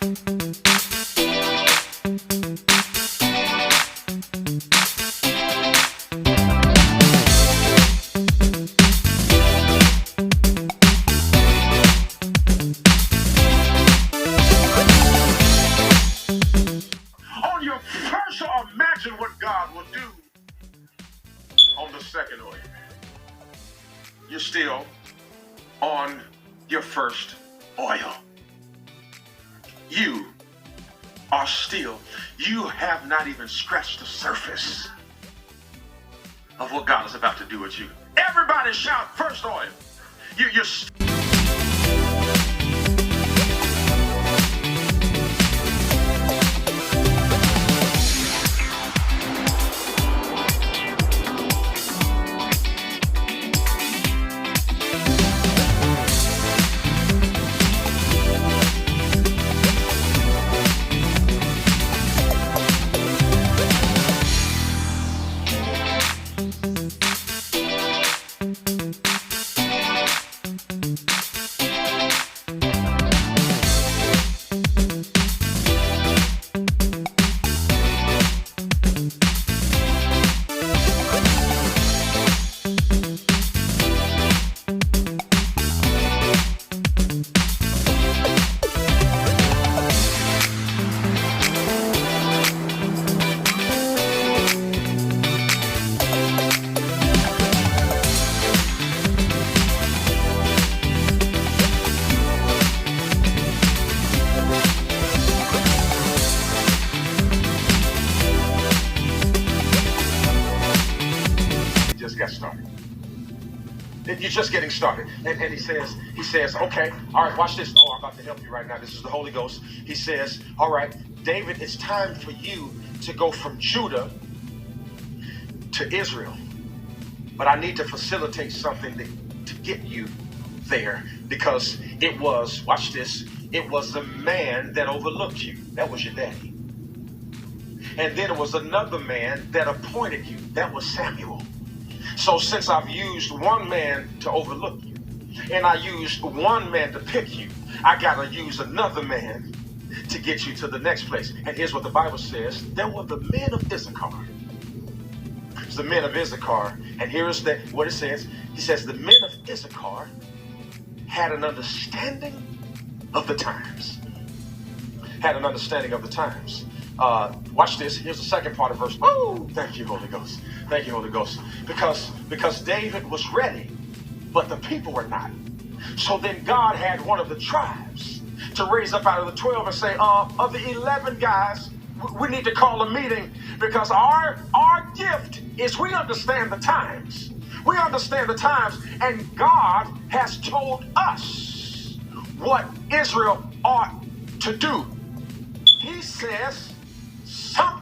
On your first, imagine what God will do on the second oil. You're still on your first oil. You are still, you have not even scratched the surface of what God is about to do with you. Everybody shout first oil. You're just got started. You're just getting started. And he says, okay, all right, watch this. Oh, I'm about to help you right now. This is the Holy Ghost. He says, all right, David, it's time for you to go from Judah to Israel. But I need to facilitate something to get you there, because it was, watch this, it was the man that overlooked you. That was your daddy. And then it was another man that appointed you. That was Samuel. So since I've used one man to overlook you, and I used one man to pick you, I got to use another man to get you to the next place. And here's what the Bible says. There were the men of Issachar. It's the men of Issachar. And here's what it says. He says the men of Issachar had an understanding of the times. Had an understanding of the times. Watch this. Here's the second part of verse. Oh, thank you, Holy Ghost. Thank you, Holy Ghost. Because David was ready, but the people were not. So then God had one of the tribes to raise up out of the 12 and say, of the 11 guys, we need to call a meeting, because our gift is we understand the times. We understand the times, and God has told us what Israel ought to do. He says something